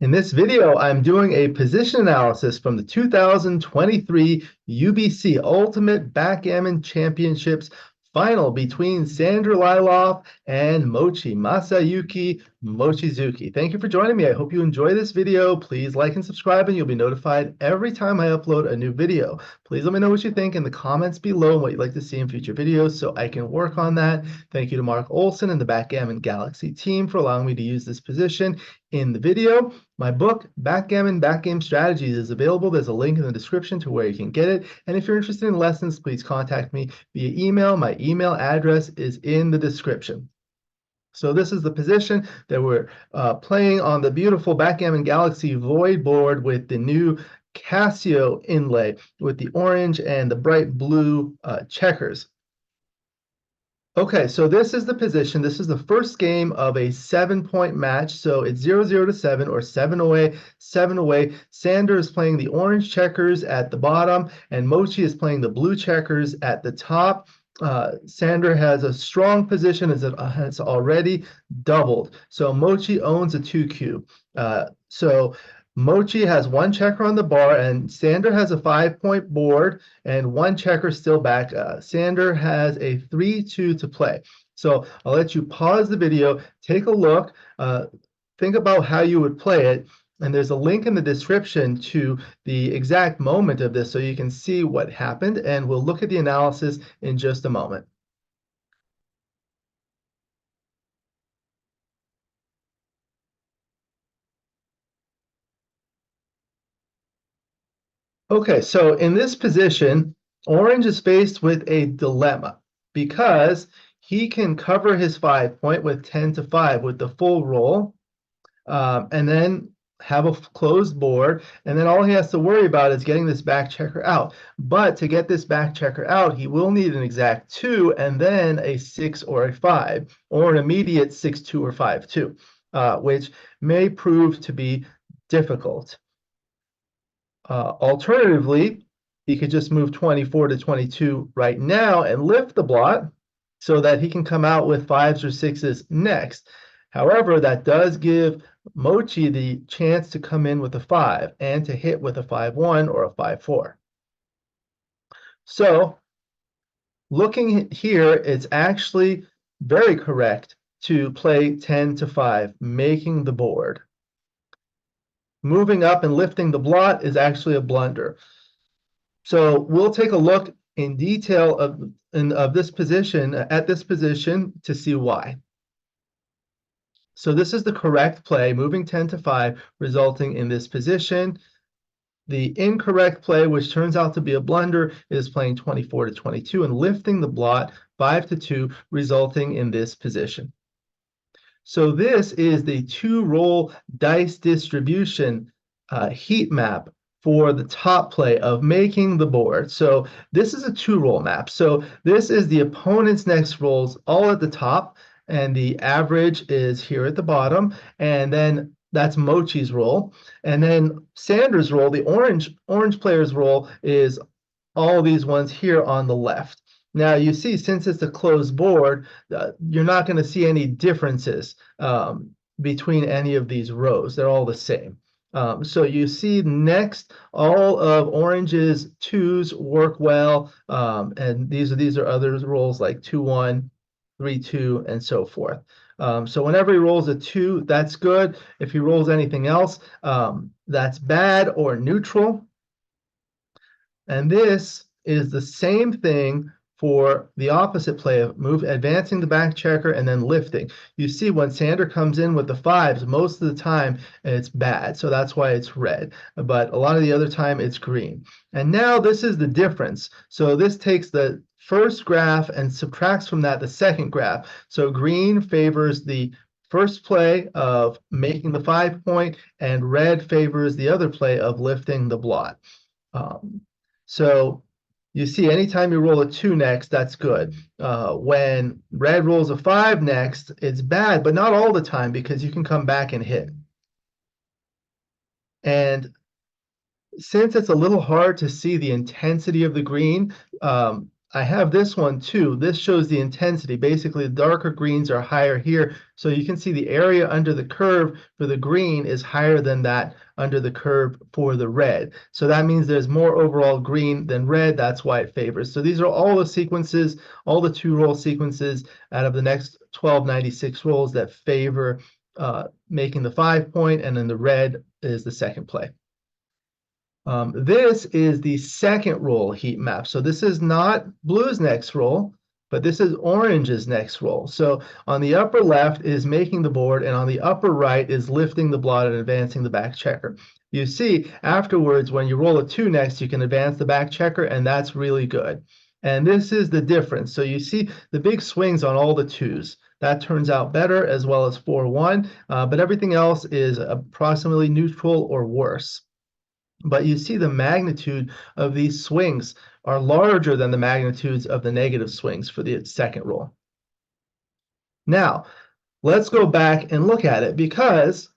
In this video, I'm doing a position analysis from the 2023 UBC Ultimate Backgammon Championships final between Sander Lylloff and Masayuki Mochizuki. Thank you for joining me. I hope you enjoy this video. Please like and subscribe, and you'll be notified every time I upload a new video. Please let me know what you think in the comments below and what you'd like to see in future videos so I can work on that. Thank you to Marc, Olsen, and the Backgammon Galaxy team for allowing me to use this position in the video. My book, Backgammon Backgame Strategies, is available. There's a link in the description to where you can get it. And if you're interested in lessons, please contact me via email. My email address is in the description. So this is the position that we're playing on the beautiful Backgammon Galaxy Void board with the new Casio inlay with the orange and the bright blue checkers. Okay, so this is the position. This is the first game of a 7-point match. So it's 0-0 to 7 or 7 away, 7 away. Sander is playing the orange checkers at the bottom, and Mochy is playing the blue checkers at the top. Sander has a strong position as it has already doubled. So Mochy owns a 2Q. So Mochy has one checker on the bar, and Sander has a 5-point board and one checker still back. Sander has a 3-2 to play. So I'll let you pause the video, take a look, think about how you would play it, and there's a link in the description to the exact moment of this so you can see what happened, and we'll look at the analysis in just a moment. Okay, so in this position, Orange is faced with a dilemma because he can cover his 5-point with 10 to 5 with the full roll, and then have a closed board, and then all he has to worry about is getting this back checker out. But to get this back checker out, he will need an exact 2 and then a 6 or a 5, or an immediate 6-2 or 5-2, which may prove to be difficult. Alternatively, he could just move 24 to 22 right now and lift the blot so that he can come out with 5s or 6s next. However, that does give Mochy the chance to come in with a 5 and to hit with a 5-1 or a 5-4. So looking here, it's actually very correct to play 10 to 5, making the board. Moving up and lifting the blot is actually a blunder. So we'll take a look in detail of this position, at this position, to see why. So this is the correct play, moving 10 to 5, resulting in this position. The incorrect play, which turns out to be a blunder, is playing 24 to 22 and lifting the blot 5 to 2, resulting in this position. So this is the 2-roll dice distribution heat map for the top play of making the board. So this is a 2-roll map. So this is the opponent's next rolls all at the top, and the average is here at the bottom, and then that's Mochy's roll. And then Sander's roll, the orange player's roll, is all these ones here on the left. Now you see, since it's a closed board, you're not going to see any differences between any of these rows. They're all the same. So you see next, all of Orange's 2s work well, and these are other rolls like 2-1, 3-2, and so forth. So whenever he rolls a 2, that's good. If he rolls anything else, that's bad or neutral. And this is the same thing for the opposite play of advancing the back checker and then lifting. You see, when Sander comes in with the 5s, most of the time it's bad, so that's why it's red. But a lot of the other time it's green. And now this is the difference. So this takes the first graph and subtracts from that the second graph. So green favors the first play of making the 5-point, and red favors the other play of lifting the blot. So you see, anytime you roll a 2 next, that's good. When red rolls a 5 next, it's bad, but not all the time, because you can come back and hit. And since it's a little hard to see the intensity of the green, I have this one too. This shows the intensity. Basically, the darker greens are higher here. So you can see the area under the curve for the green is higher than that under the curve for the red. So that means there's more overall green than red. That's why it favors. So these are all the sequences, all the 2-roll sequences out of the next 1296 rolls that favor making the 5-point, and then the red is the second play. This is the second roll heat map. So this is not blue's next roll, but this is orange's next roll. So on the upper left is making the board, and on the upper right is lifting the blot and advancing the back checker. You see, afterwards, when you roll a 2 next, you can advance the back checker, and that's really good. And this is the difference. So you see the big swings on all the 2s. That turns out better, as well as 4-1, but everything else is approximately neutral or worse. But you see the magnitude of these swings are larger than the magnitudes of the negative swings for the second roll. Now, let's go back and look at it, because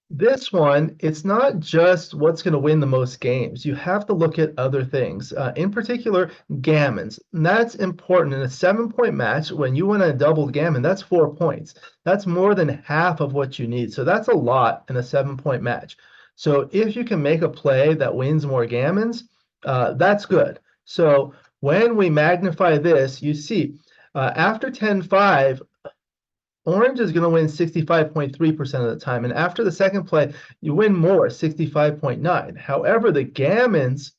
this one, it's not just what's going to win the most games. You have to look at other things, in particular, gammons. And that's important. In a 7-point match, when you win a doubled gammon, that's 4 points. That's more than half of what you need. So that's a lot in a 7-point match. So if you can make a play that wins more gammons, that's good. So when we magnify this, you see after 10-5, orange is going to win 65.3% of the time. And after the second play, you win more, 65.9%. However, the gammons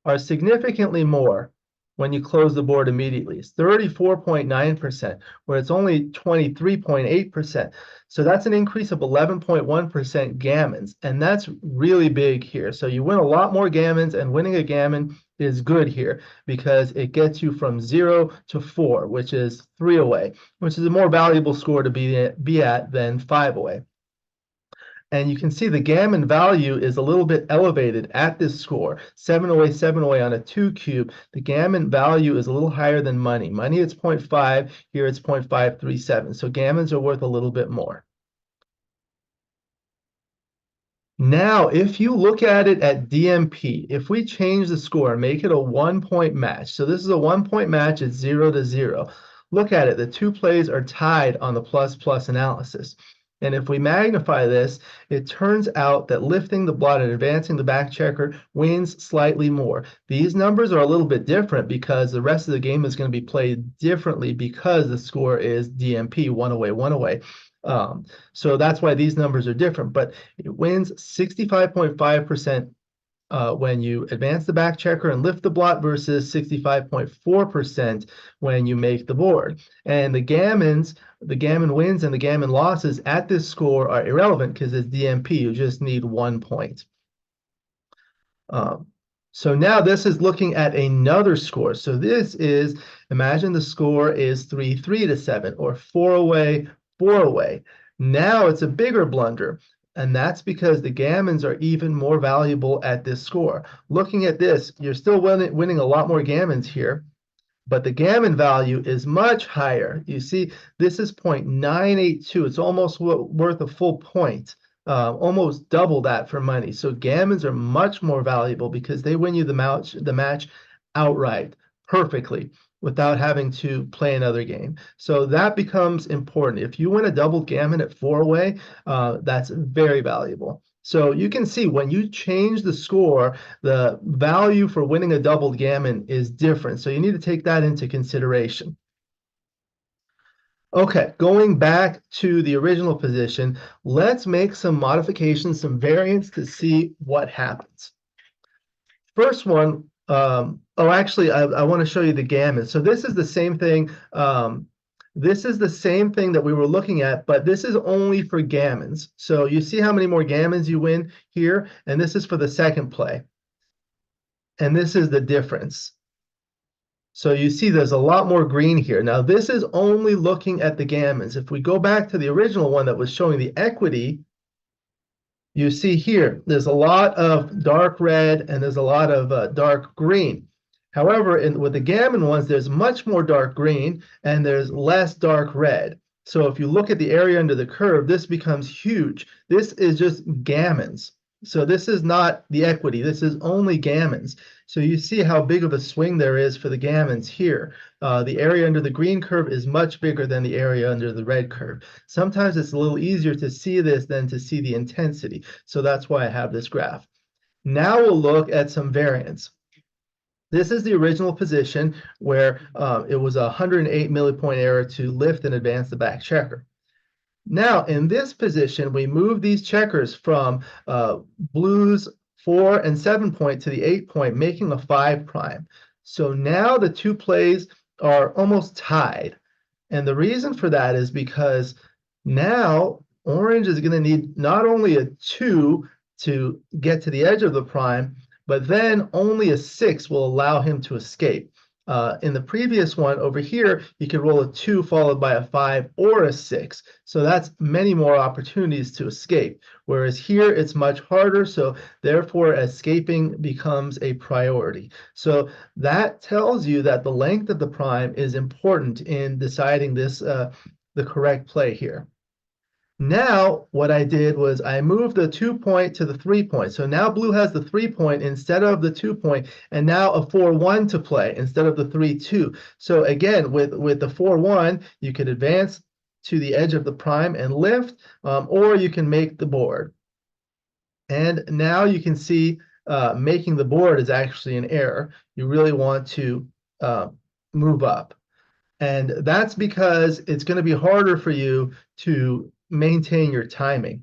are significantly more when you close the board immediately. It's 34.9%, where it's only 23.8%. So that's an increase of 11.1% gammons, and that's really big here. So you win a lot more gammons, and winning a gammon is good here because it gets you from 0 to 4, which is 3 away, which is a more valuable score to be at than 5 away. And you can see the gammon value is a little bit elevated at this score. 7 away on a 2 cube. The gammon value is a little higher than money. Money, it's 0.5. Here it's 0.537. So gammons are worth a little bit more. Now, if you look at it at DMP, if we change the score and make it a 1-point match, so this is a 1-point match, it's 0 to 0. Look at it, the 2 plays are tied on the plus-plus analysis. And if we magnify this, it turns out that lifting the blot and advancing the back checker wins slightly more. These numbers are a little bit different because the rest of the game is going to be played differently because the score is DMP, 1 away. So that's why these numbers are different, but it wins 65.5% when you advance the back checker and lift the blot versus 65.4% when you make the board. And the gammon wins and the gammon losses at this score are irrelevant because it's DMP. You just need 1 point. So now this is looking at another score. So this is, imagine the score is 3-3 to 7, or 4 away, 4 away. Now it's a bigger blunder. And that's because the gammons are even more valuable at this score. Looking at this, you're still winning a lot more gammons here, but the gammon value is much higher. You see, this is 0.982. It's almost worth a full point, almost double that for money. So gammons are much more valuable because they win you the match outright, perfectly, without having to play another game. So that becomes important. If you win a double gammon at 4 away, that's very valuable. So you can see when you change the score, the value for winning a doubled gammon is different. So you need to take that into consideration. Okay, going back to the original position, let's make some modifications, some variants to see what happens. First one, actually, I want to show you the gammon. So this is the same thing. This is the same thing that we were looking at, but this is only for gammons. So you see how many more gammons you win here, and this is for the second play. And this is the difference. So you see there's a lot more green here. Now this is only looking at the gammons. If we go back to the original one that was showing the equity, you see here, there's a lot of dark red and there's a lot of dark green. However, with the gammon ones, there's much more dark green and there's less dark red. So if you look at the area under the curve, this becomes huge. This is just gammons. So this is not the equity, this is only gammons. So you see how big of a swing there is for the gammons here. The area under the green curve is much bigger than the area under the red curve. Sometimes it's a little easier to see this than to see the intensity. So that's why I have this graph. Now we'll look at some variance. This is the original position where it was a 108 millipoint error to lift and advance the back checker. Now, in this position, we move these checkers from blue's 4 and 7 point to the 8 point, making a 5 prime. So now the two plays are almost tied. And the reason for that is because now orange is going to need not only a 2 to get to the edge of the prime, but then only a 6 will allow him to escape. In the previous one over here, you could roll a 2 followed by a 5 or a 6. So that's many more opportunities to escape. Whereas here, it's much harder. So therefore, escaping becomes a priority. So that tells you that the length of the prime is important in deciding this, the correct play here. Now, what I did was I moved the 2 point to the 3 point. So now blue has the 3 point instead of the 2 point, and now a 4-1 to play instead of the 3-2. So again, with the 4-1, you could advance to the edge of the prime and lift, or you can make the board. And now you can see making the board is actually an error. You really want to move up. And that's because it's going to be harder for you to maintain your timing.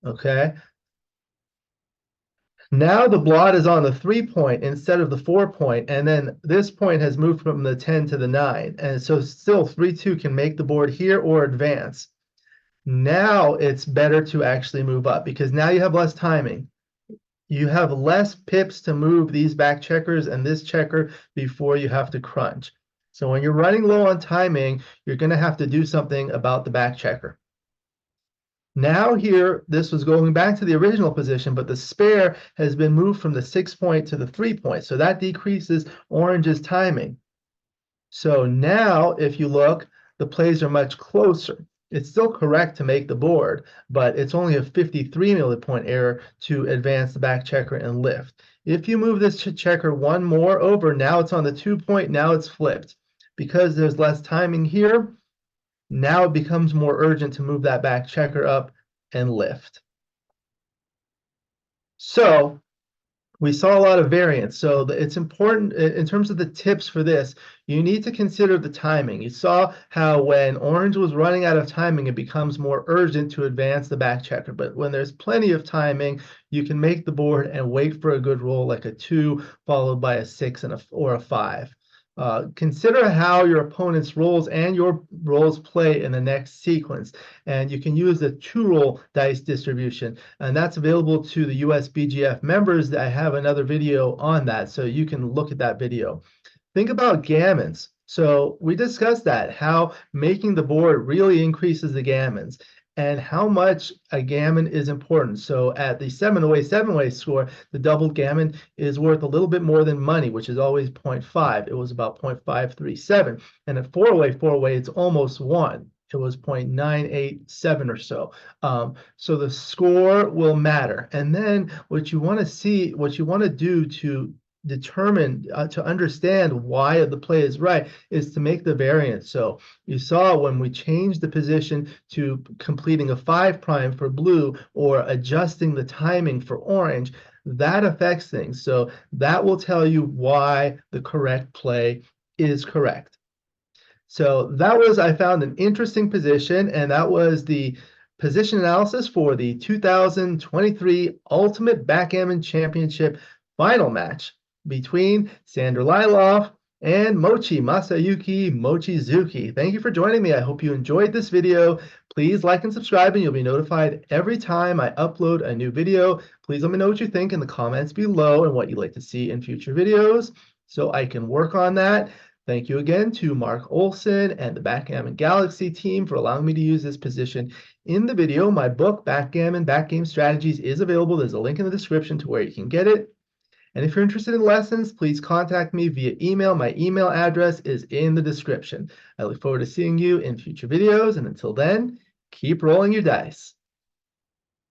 Okay. Now the blot is on the 3 point instead of the 4 point, and then this point has moved from the 10 to the 9. And so still 3-2 can make the board here or advance. Now it's better to actually move up because now you have less timing. You have less pips to move these back checkers and this checker before you have to crunch. So when you're running low on timing, you're going to have to do something about the back checker. Now here, this was going back to the original position, but the spare has been moved from the 6 point to the 3 point. So that decreases orange's timing. So now, if you look, the plays are much closer. It's still correct to make the board, but it's only a 53 millipoint error to advance the back checker and lift. If you move this checker one more over, now it's on the 2 point, now it's flipped. Because there's less timing here, now it becomes more urgent to move that back checker up and lift. So we saw a lot of variance. So it's important in terms of the tips for this, you need to consider the timing. You saw how when orange was running out of timing, it becomes more urgent to advance the back checker. But when there's plenty of timing, you can make the board and wait for a good roll like a 2 followed by a 6 or a 5. Consider how your opponent's rolls and your rolls play in the next sequence. And you can use the 2-roll dice distribution. And that's available to the US BGF members. I have another video on that, so you can look at that video. Think about gammons. So we discussed that, how making the board really increases the gammons and how much a gammon is important. So at the 7-way score, the doubled gammon is worth a little bit more than money, which is always 0.5. It was about 0.537. And at 4-way, it's almost 1. It was 0.987 or so. So the score will matter. And then what you want to do to determine, to understand why the play is right, is to make the variance. So you saw when we changed the position to completing a 5 prime for blue or adjusting the timing for orange, that affects things. So that will tell you why the correct play is correct. So that was, I found, an interesting position, and that was the position analysis for the 2023 Ultimate Backgammon Championship final match between Sander Lylloff and Mochy, Masayuki Mochizuki. Thank you for joining me. I hope you enjoyed this video. Please like and subscribe, and you'll be notified every time I upload a new video. Please let me know what you think in the comments below and what you'd like to see in future videos so I can work on that. Thank you again to Marc, Olsen, and the Backgammon Galaxy team for allowing me to use this position in the video. My book, Backgammon Backgame Strategies, is available. There's a link in the description to where you can get it. And if you're interested in lessons, please contact me via email. My email address is in the description. I look forward to seeing you in future videos. And until then, keep rolling your dice.